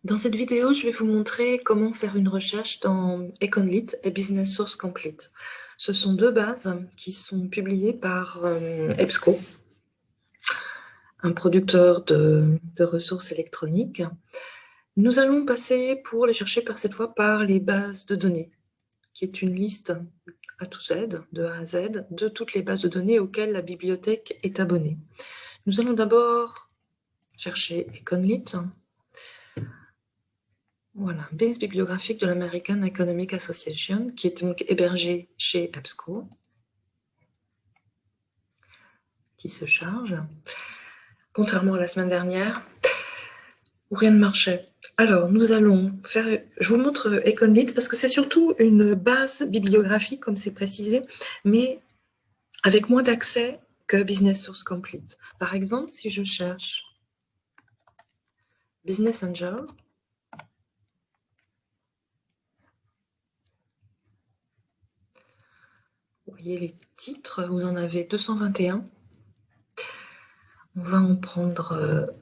Dans cette vidéo, je vais vous montrer comment faire une recherche dans Econlit et Business Source Complete. Ce sont deux bases qui sont publiées par EBSCO, un producteur de ressources électroniques. Nous allons passer pour les chercher cette fois par les bases de données, qui est une liste A to Z, de A à Z, de toutes les bases de données auxquelles la bibliothèque est abonnée. Nous allons d'abord chercher Econlit. Voilà, base bibliographique de l'American Economic Association, qui est donc hébergée chez EBSCO, qui se charge, contrairement à la semaine dernière, où rien ne marchait. Alors, nous allons faire... Je vous montre Econlit, parce que c'est surtout une base bibliographique, comme c'est précisé, mais avec moins d'accès que Business Source Complete. Par exemple, si je cherche Business Angel, vous voyez les titres, vous en avez 221. On va en prendre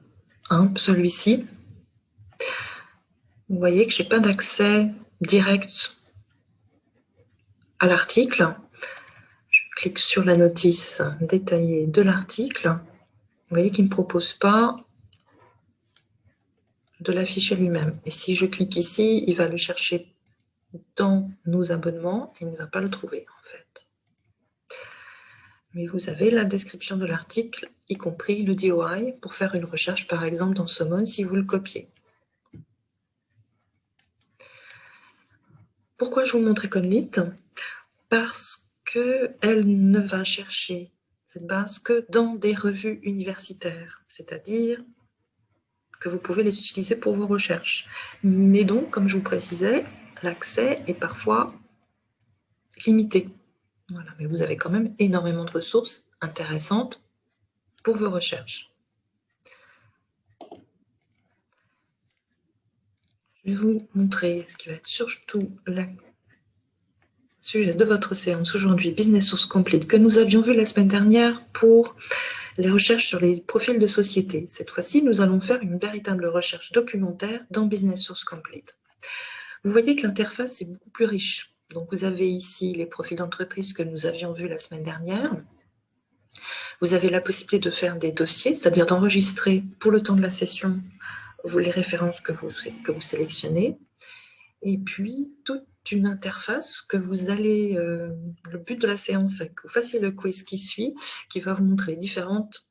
celui-ci. Vous voyez que je n'ai pas d'accès direct à l'article. Je clique sur la notice détaillée de l'article. Vous voyez qu'il ne me propose pas de l'afficher lui-même. Et si je clique ici, il va le chercher dans nos abonnements et il ne va pas le trouver en fait. Mais vous avez la description de l'article, y compris le DOI, pour faire une recherche par exemple dans Summon si vous le copiez. Pourquoi je vous montre Econlit? Parce qu'elle ne va chercher cette base que dans des revues universitaires, c'est-à-dire que vous pouvez les utiliser pour vos recherches. Mais donc, comme je vous précisais, l'accès est parfois limité. Voilà, mais vous avez quand même énormément de ressources intéressantes pour vos recherches. Je vais vous montrer ce qui va être surtout le sujet de votre séance aujourd'hui, Business Source Complete, que nous avions vu la semaine dernière pour les recherches sur les profils de société. Cette fois-ci, nous allons faire une véritable recherche documentaire dans Business Source Complete. Vous voyez que l'interface est beaucoup plus riche. Donc, vous avez ici les profils d'entreprise que nous avions vus la semaine dernière. Vous avez la possibilité de faire des dossiers, c'est-à-dire d'enregistrer pour le temps de la session les références que vous sélectionnez. Et puis, toute une interface que vous allez... le but de la séance, c'est que vous fassiez le quiz qui suit, qui va vous montrer les différentes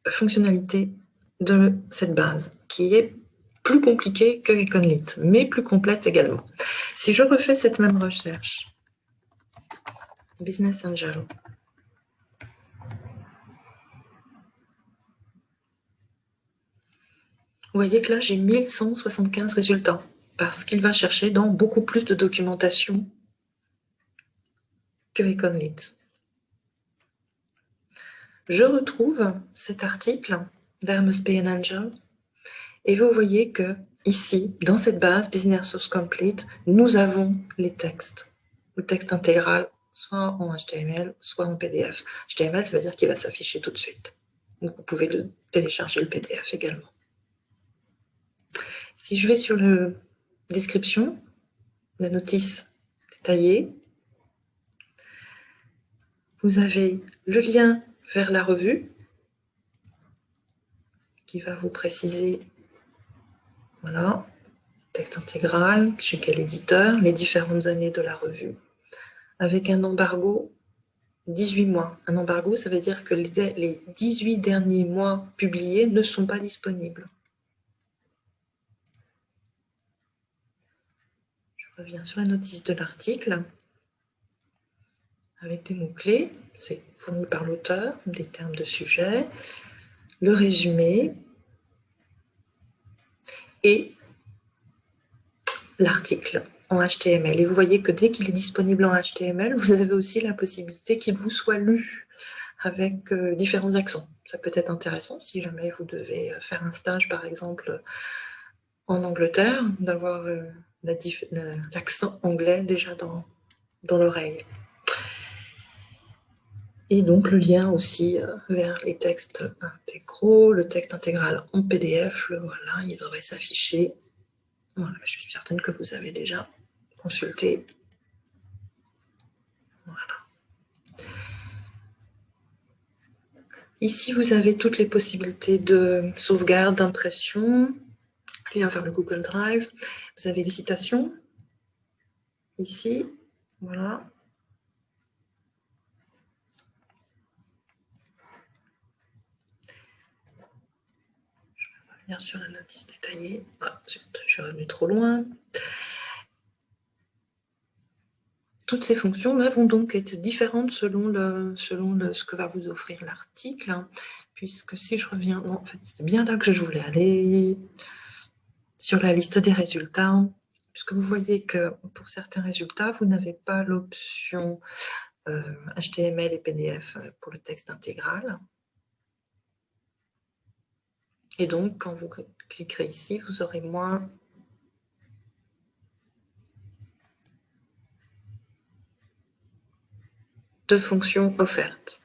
fonctionnalités de cette base, qui est plus compliquée que Econlit, mais plus complète également. Si je refais cette même recherche, Business Angel, vous voyez que là, j'ai 1175 résultats, parce qu'il va chercher dans beaucoup plus de documentation que Econlit. Je retrouve cet article d'Hermes Pay Angel, et vous voyez que ici, dans cette base Business Source Complete, nous avons les textes, le texte intégral, soit en HTML, soit en PDF. HTML, ça veut dire qu'il va s'afficher tout de suite. Donc, vous pouvez le télécharger le PDF également. Si je vais sur la description, la notice détaillée, vous avez le lien vers la revue qui va vous préciser, voilà, texte intégral, chez quel éditeur, les différentes années de la revue, avec un embargo 18 mois. Un embargo, ça veut dire que les 18 derniers mois publiés ne sont pas disponibles. Je reviens sur la notice de l'article, avec des mots-clés, c'est fourni par l'auteur, des termes de sujet, le résumé et l'article en HTML. Et vous voyez que dès qu'il est disponible en HTML, vous avez aussi la possibilité qu'il vous soit lu avec différents accents. Ça peut être intéressant si jamais vous devez faire un stage, par exemple, en Angleterre, d'avoir l'accent anglais déjà dans l'oreille. Et donc le lien aussi vers les textes intégraux, le texte intégral en PDF, voilà, il devrait s'afficher Voilà, je suis certaine que vous avez déjà consulté. Voilà. Ici, vous avez toutes les possibilités de sauvegarde, d'impression, lien vers le Google Drive. Vous avez les citations, ici, voilà. Je vais revenir sur la notice détaillée. Ah, je suis revenue trop loin. Toutes ces fonctions-là vont donc être différentes selon ce que va vous offrir l'article, hein, puisque si je reviens, non, en fait, c'est bien là que je voulais aller, sur la liste des résultats, puisque vous voyez que pour certains résultats, vous n'avez pas l'option HTML et PDF pour le texte intégral. Et donc, quand vous cliquerez ici, vous aurez moins de fonctions offertes.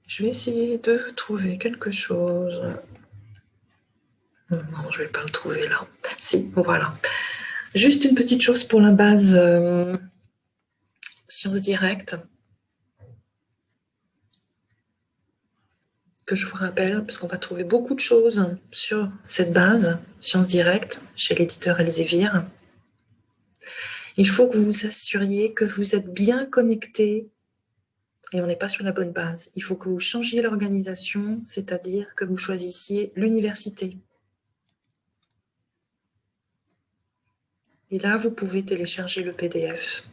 Je vais essayer de trouver quelque chose. Non, je ne vais pas le trouver là. Si, voilà. Juste une petite chose pour la base Sciences Directes, que je vous rappelle, parce qu'on va trouver beaucoup de choses sur cette base Sciences Directes chez l'éditeur Elsevier. Il faut que vous vous assuriez que vous êtes bien connecté et on n'est pas sur la bonne base. Il faut que vous changiez l'organisation, c'est-à-dire que vous choisissiez l'université. Et là, vous pouvez télécharger le PDF.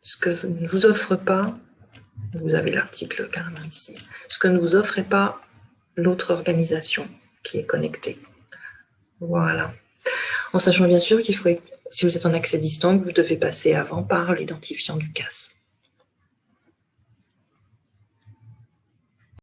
Ce que ne vous offre pas, vous avez l'article carrément ici, ce que ne vous offrait pas l'autre organisation qui est connectée. Voilà. En sachant bien sûr qu'il faut, si vous êtes en accès distant, vous devez passer avant par l'identifiant du CAS.